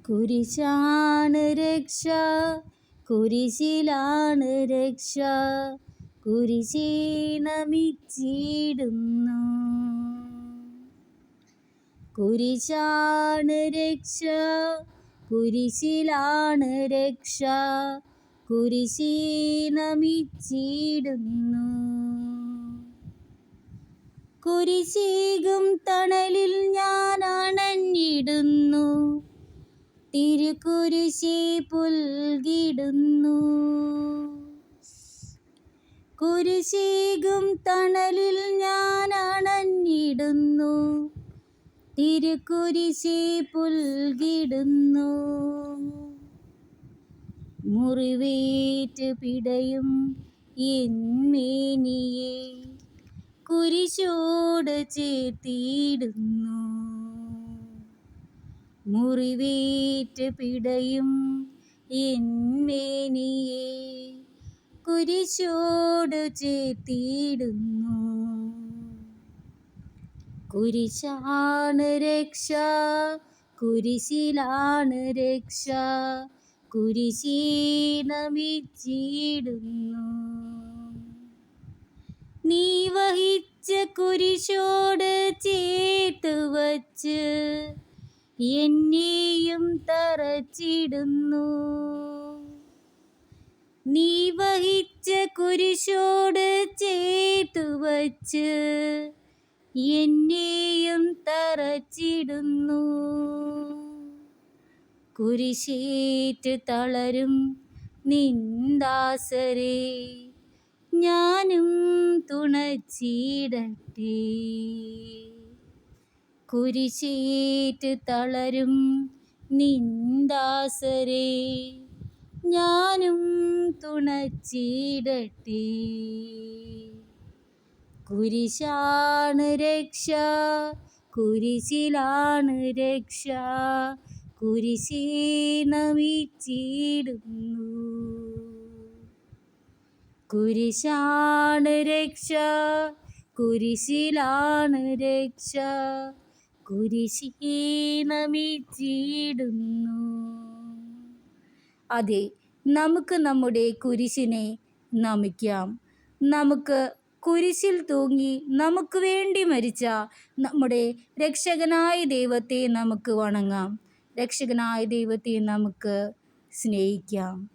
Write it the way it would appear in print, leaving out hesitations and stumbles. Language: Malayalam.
കുരിശാണ് രക്ഷ, കുരിശിലാണ് രക്ഷ, കുരിശിൽ നമിച്ചിടുന്നു. കുരിശാണ് രക്ഷ, കുരിശിലാണ് രക്ഷ, കുരിശിൽ നമിച്ചിടുന്നു. കുരിശീകും തണലിൽ ഞാൻ അണഞ്ഞിടുന്നു, തിരുക്കുരിശി പുൽകിടുന്നു. കുരിശീകും തണലിൽ ഞാൻ അണഞ്ഞിടുന്നു, തിരുക്കുരിശി പുൽകിടുന്നു. മുറിവേറ്റ് പിടയും എൻ മേനിയെ കുരിശോട് ചേർത്തിടുന്നു. മുറിവേറ്റ് പിടയും എൻ മേനിയെ കുരിശോട് ചേർത്തിടുന്നു. കുരിശാണ് രക്ഷ, കുരിശിലാണ് രക്ഷ, കുരിശിൽ നമിച്ചിടുന്നു. നീ വഹിച്ച കുരിശോട് ചേർത്ത് വച്ച് എന്നെയും തറച്ചിടുന്നു. നീ വഹിച്ച കുരിശോട് ചേർത്ത് വച്ച് എന്നെയും തറച്ചിടുന്നു. കുരിശേറ്റ് തളരും നിന്ദാസരെ ഞാനും തുണച്ചിടട്ടെ. കുരിശേറ്റ് തളരും നിന്ദാസരെ ഞാനും തുണച്ചിടട്ടെ. കുരിശാണ് രക്ഷ, കുരിശിലാണ് രക്ഷ, കുരിശിൽ നമിച്ചിടുന്നു. കുരിശാണ് രക്ഷ, കുരിശിലാണ് രക്ഷ, കുരിശിൽ നമിച്ചിടുന്നു. അതെ, നമുക്ക് നമ്മുടെ കുരിശിനെ നമിക്കാം. നമുക്ക് കുരിശിൽ തൂങ്ങി നമുക്ക് വേണ്ടി മരിച്ച നമ്മുടെ രക്ഷകനായ ദൈവത്തെ നമുക്ക് വണങ്ങാം. രക്ഷകനായ ദൈവത്തെ നമുക്ക് സ്നേഹിക്കാം.